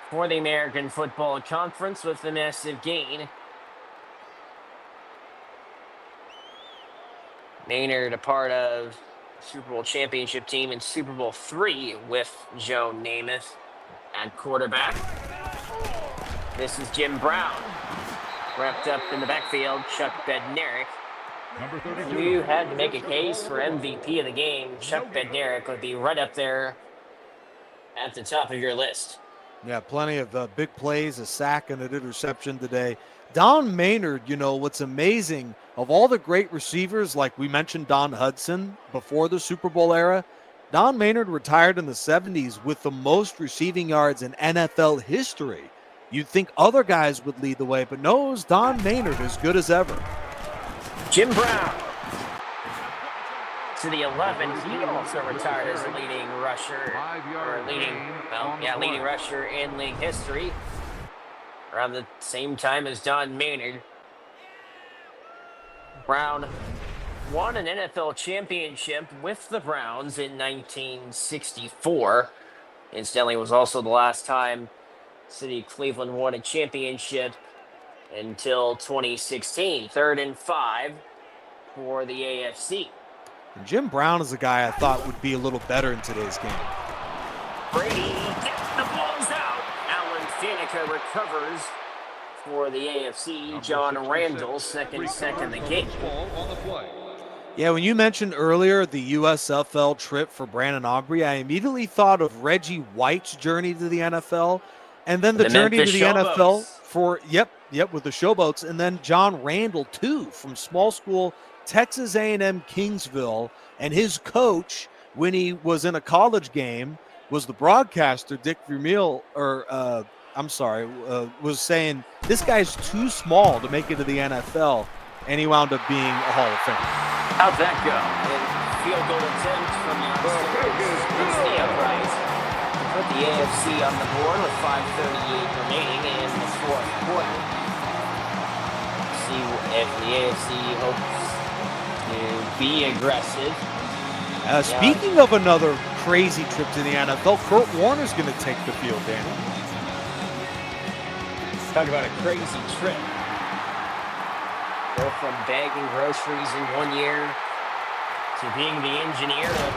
for the American Football Conference with the massive gain. Maynard, a part of Super Bowl championship team in Super Bowl III with Joe Namath at quarterback. This is Jim Brown. Wrapped up in the backfield, Chuck Bednarik. If you had to make a case for MVP of the game, Chuck Bednarik would be right up there at the top of your list. Yeah, plenty of big plays, a sack and an interception today. Don Maynard, you know, what's amazing, of all the great receivers, like we mentioned Don Hudson before the Super Bowl era, Don Maynard retired in the 70s with the most receiving yards in NFL history. You'd think other guys would lead the way, but no, it was Don Maynard, as good as ever. Jim Brown to the 11. He also retired as a leading rusher, leading rusher in league history, around the same time as Don Maynard. Brown won an NFL championship with the Browns in 1964. Incidentally, it was also the last time City of Cleveland won a championship until 2016. 3rd and 5 for the AFC. And Jim Brown is a guy I thought would be a little better in today's game. Brady gets the balls out. Alan Faneca recovers for the AFC. John Randall, second sack in the game. Yeah, when you mentioned earlier the USFL trip for Brandon Aubrey, I immediately thought of Reggie White's journey to the NFL, and then the journey to the NFL for, yep, with the Showboats, and then John Randall, too, from small school Texas A&M Kingsville, and his coach, when he was in a college game, was the broadcaster, Dick Vermeil, was saying, this guy's too small to make it to the NFL, and he wound up being a Hall of Famer. How'd that go? And field goal attempt from it's the upright. Put the AFC on the board with 5:38 remaining in the fourth quarter. See if the AFC hopes to be aggressive. Speaking of another crazy trip to the NFL, Kurt Warner's going to take the field, Danny. Talk about a crazy trip. Go from bagging groceries in 1 year to being the engineer of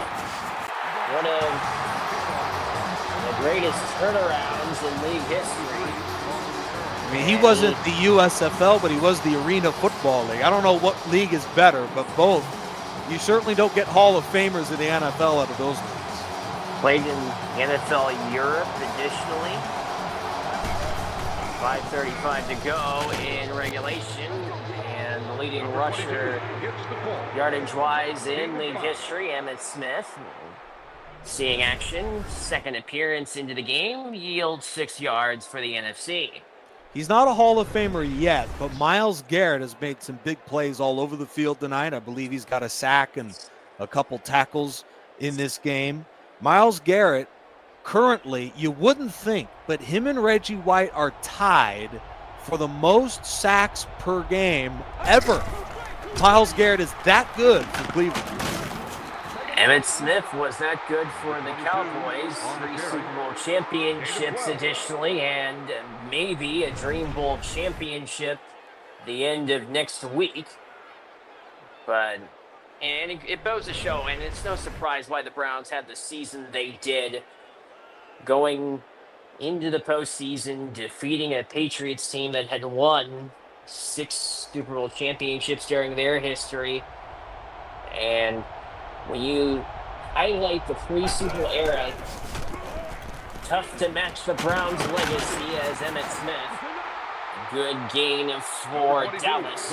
one of the greatest turnarounds in league history. I mean, he wasn't the USFL, but he was the Arena Football League. I don't know what league is better, but both. You certainly don't get Hall of Famers in the NFL out of those leagues. Played in NFL Europe additionally. 5:35 to go in regulation. And the leading rusher, yardage-wise in league history, Emmitt Smith. Seeing action, second appearance into the game, yields 6 yards for the NFC. He's not a Hall of Famer yet, but Myles Garrett has made some big plays all over the field tonight. I believe he's got a sack and a couple tackles in this game. Myles Garrett, currently, you wouldn't think, but him and Reggie White are tied for the most sacks per game ever. Myles Garrett is that good for Cleveland. Emmitt Smith was that good for the Cowboys. 3 Super Bowl championships additionally, and maybe a Dream Bowl championship the end of next week. And it goes to show, and it's no surprise why the Browns had the season they did, going into the postseason, defeating a Patriots team that had won 6 Super Bowl championships during their history. And when you highlight the pre-Super Bowl era, tough to match the Browns' legacy as Emmitt Smith. Good gain for Dallas.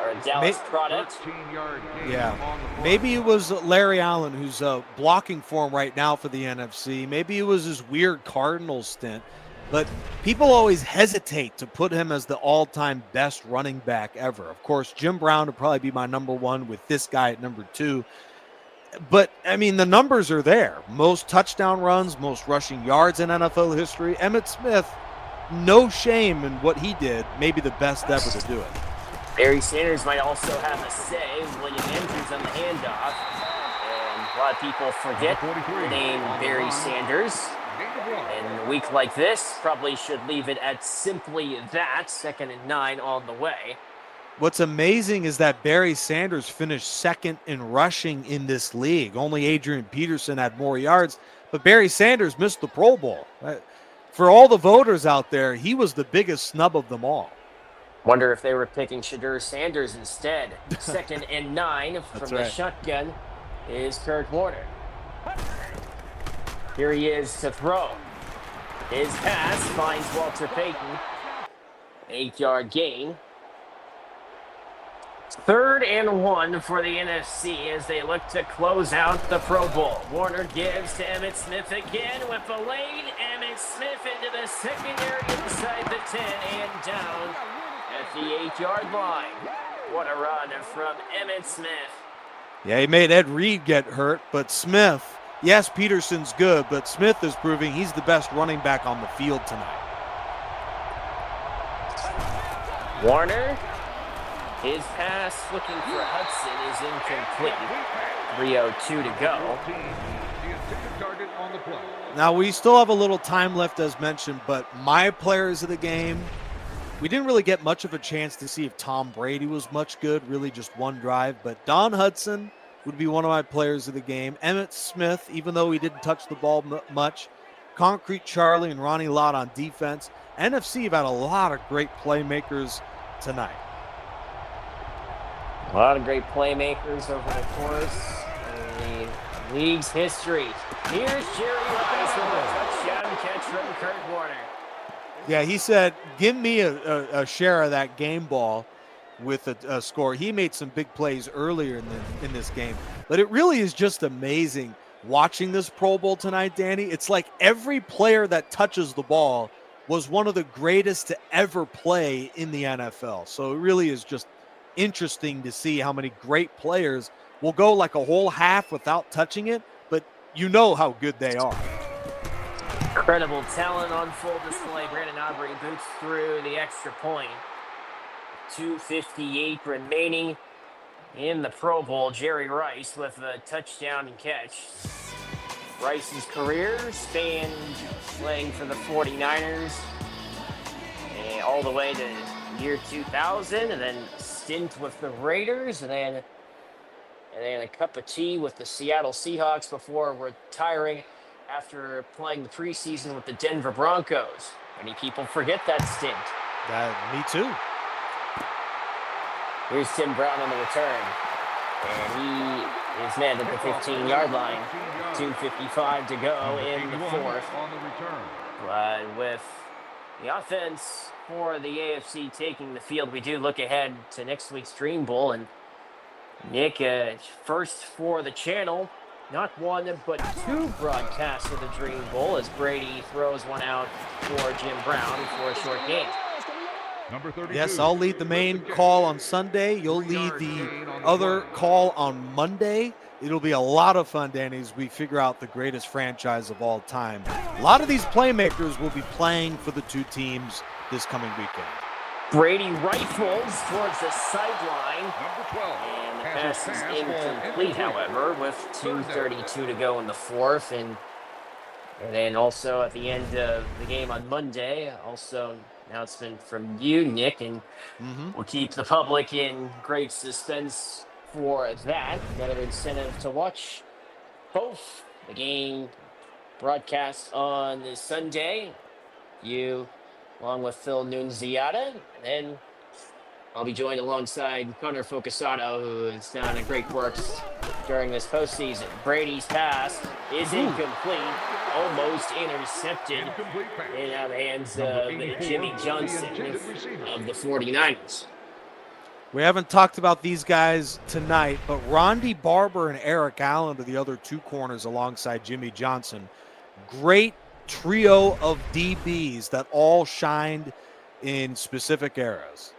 Or a Dallas product. Yeah. Maybe it was Larry Allen who's blocking for him right now for the NFC. Maybe it was his weird Cardinals stint. But people always hesitate to put him as the all-time best running back ever. Of course, Jim Brown would probably be my number 1 with this guy at number 2. But, I mean, the numbers are there. Most touchdown runs, most rushing yards in NFL history. Emmitt Smith, no shame in what he did. Maybe the best ever to do it. Barry Sanders might also have a say. William Andrews on the handoff. And a lot of people forget the name Barry Sanders. And a week like this, probably should leave it at simply that. 2nd and 9 on the way. What's amazing is that Barry Sanders finished second in rushing in this league. Only Adrian Peterson had more yards, but Barry Sanders missed the Pro Bowl. For all the voters out there, he was the biggest snub of them all. Wonder if they were picking Shadur Sanders instead. 2nd and 9 from the shotgun is Kurt Warner. Here he is to throw. His pass finds Walter Payton. 8-yard gain. 3rd and 1 for the NFC as they look to close out the Pro Bowl. Warner gives to Emmitt Smith again with the lane. Emmitt Smith into the secondary inside the 10 and down at the 8-yard line. What a run from Emmitt Smith. Yeah, he made Ed Reed get hurt, but Smith, yes, Peterson's good, but Smith is proving he's the best running back on the field tonight. Warner, his pass looking for Hudson is incomplete. 3:02 to go. Now, we still have a little time left, as mentioned, but my players of the game, We didn't really get much of a chance to see if Tom Brady was much good, really just one drive. But Don Hudson would be one of my players of the game. Emmitt Smith, even though he didn't touch the ball much. Concrete Charlie and Ronnie Lott on defense. NFC have had a lot of great playmakers tonight. A lot of great playmakers over the course of the league's history. Here's Jerry Rice with a touchdown catch from Kurt Warner. Yeah, he said, give me a share of that game ball with a score. He made some big plays earlier in this game. But it really is just amazing watching this Pro Bowl tonight, Danny. It's like every player that touches the ball was one of the greatest to ever play in the NFL. So it really is just interesting to see how many great players will go like a whole half without touching it, but you know how good they are. Incredible talent on full display. Brandon Aubrey boots through the extra point. 2:58 remaining in the Pro Bowl. Jerry Rice with a touchdown and catch. Rice's career spanned playing for the 49ers and all the way to year 2000, and then a stint with the Raiders, and then a cup of tea with the Seattle Seahawks before retiring after playing the preseason with the Denver Broncos. Many people forget that stint. Me too. Here's Tim Brown on the return. And he is met at the 15-yard line. 2:55 to go in the fourth. But with the offense for the AFC taking the field, we do look ahead to next week's Dream Bowl. And Nick, first for the channel, not one but two broadcasts of the Dream Bowl as Brady throws one out for Jim Brown for a short game. Yes, I'll lead the main call on Sunday. You'll lead the other call on Monday. It'll be a lot of fun, Danny, as we figure out the greatest franchise of all time. A lot of these playmakers will be playing for the two teams this coming weekend. Brady rifles towards the sideline. And the pass is incomplete, however, with 2:32 to go in the fourth. And then also at the end of the game on Monday, also announcement from you, Nick, and we'll keep the public in great suspense for that. Another incentive to watch both the game broadcast on this Sunday. You, along with Phil Nunziata, and then I'll be joined alongside Connor Focusato, who has done a great work during this postseason. Brady's pass is incomplete, almost intercepted in the hands of Jimmy Johnson of the 49ers. We haven't talked about these guys tonight, but Ronde Barber and Eric Allen are the other two corners alongside Jimmy Johnson. Great trio of DBs that all shined in specific eras.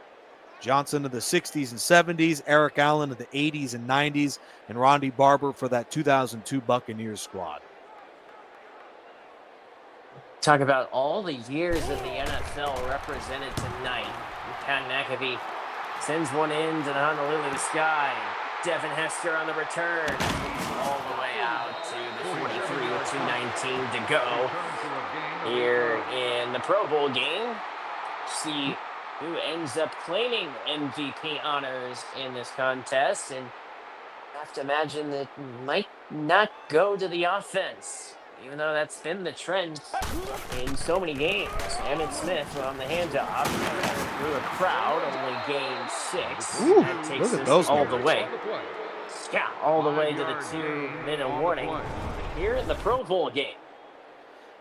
Johnson of the 60s and 70s, Eric Allen of the 80s and 90s, and Ronde Barber for that 2002 Buccaneers squad. Talk about all the years in the NFL represented tonight. Pat McAfee sends one into the Honolulu sky. Devin Hester on the return, all the way out to the 43 with 2:19 to go here in the Pro Bowl game. See who ends up claiming MVP honors in this contest, and I have to imagine that might not go to the offense, even though that's been the trend in so many games. Emmitt Smith on the handoff through a crowd, only gained 6. That takes us all the way. Yeah, all the way to the 2-minute warning here in the Pro Bowl game.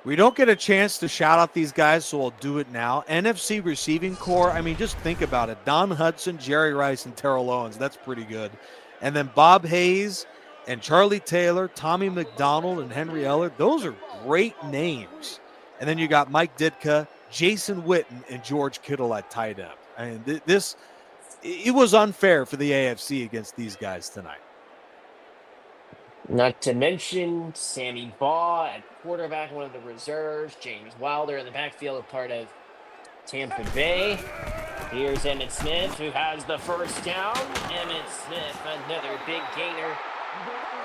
We don't get a chance to shout out these guys, so we'll do it now. NFC receiving core, I mean, just think about it. Don Hudson, Jerry Rice, and Terrell Owens. That's pretty good. And then Bob Hayes and Charlie Taylor, Tommy McDonald, and Henry Eller. Those are great names. And then you got Mike Ditka, Jason Witten, and George Kittle at tight end. I mean, it was unfair for the AFC against these guys tonight. Not to mention Sammy Baugh at quarterback, one of the reserves. James Wilder in the backfield, a part of Tampa Bay. Here's Emmitt Smith, who has the first down. Emmitt Smith, another big gainer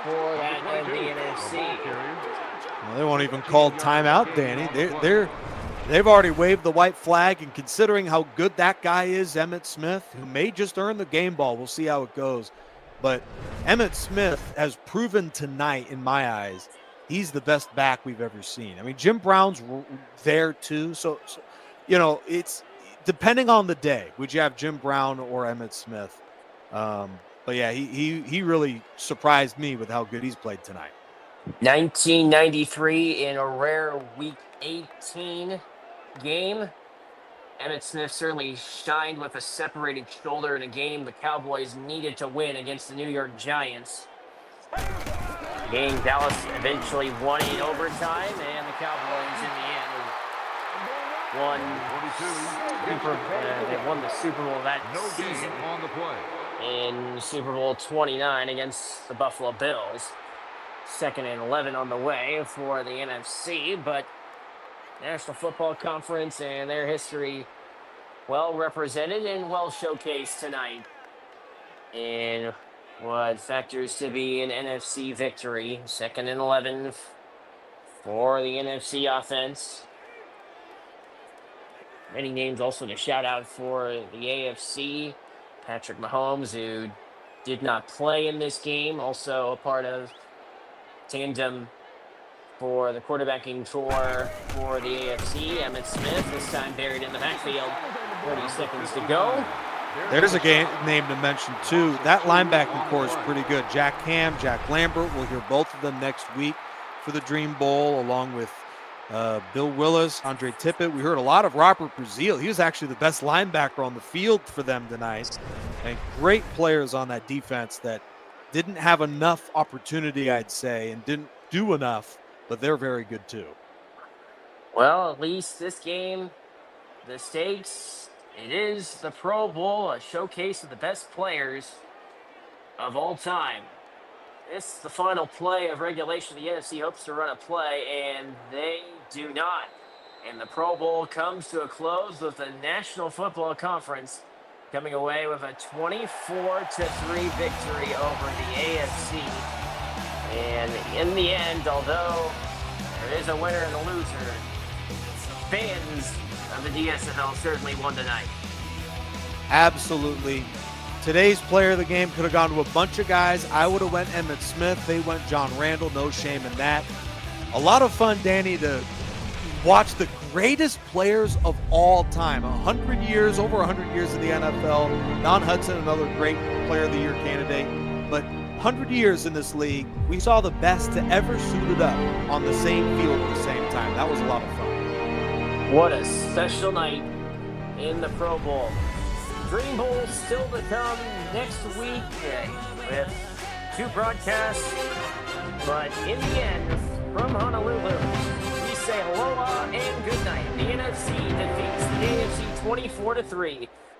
for that of the NFC. Well, they won't even call timeout, Danny. They've already waved the white flag, and considering how good that guy is, Emmitt Smith, who may just earn the game ball, we'll see how it goes. But Emmitt Smith has proven tonight, in my eyes, he's the best back we've ever seen. I mean, Jim Brown's there too. So it's depending on the day. Would you have Jim Brown or Emmitt Smith? But yeah, he really surprised me with how good he's played tonight. 1993 in a rare Week 18 game. Emmitt Smith certainly shined with a separated shoulder in a game the Cowboys needed to win against the New York Giants. Game Dallas eventually won in overtime, and the Cowboys in the end they won the Super Bowl that season on the play. in Super Bowl 29 against the Buffalo Bills. 2nd and 11 on the way for the NFC, but National Football Conference and their history well represented and well showcased tonight in what factors to be an NFC victory. 2nd and 11 for the NFC offense. Many names also to shout out for the AFC. Patrick Mahomes, who did not play in this game, also a part of tandem for the quarterbacking tour for the AFC. Emmitt Smith, this time buried in the backfield. 30 seconds to go. There's a name to mention, too. That linebacking core is pretty good. Jack Ham, Jack Lambert. We'll hear both of them next week for the Dream Bowl, along with Bill Willis, Andre Tippett. We heard a lot of Robert Brazile. He was actually the best linebacker on the field for them tonight. And great players on that defense that didn't have enough opportunity, I'd say, and didn't do enough, but they're very good too. Well, at least this game, the stakes, it is the Pro Bowl, a showcase of the best players of all time. This is the final play of regulation. The NFC hopes to run a play, and they do not. And the Pro Bowl comes to a close with the National Football Conference coming away with a 24-3 victory over the AFC. And in the end, although there is a winner and a loser, fans of the DSFL certainly won tonight. Absolutely. Today's player of the game could have gone to a bunch of guys. I would have went Emmitt Smith. They went John Randall. No shame in that. A lot of fun, Danny, to watch the greatest players of all time. 100 years, over 100 years in the NFL. Don Hudson, another great player of the year candidate. But 100 years in this league, we saw the best to ever suited up on the same field at the same time. That was a lot of fun. What a special night in the Pro Bowl. Dream Bowl still to come next week with 2 broadcasts. But in the end, from Honolulu, we say aloha and good night. The NFC defeats the AFC 24-3.